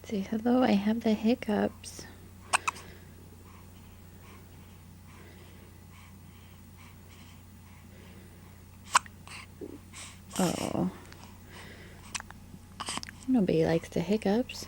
Say hello, I have the hiccups. Oh. Nobody likes the hiccups.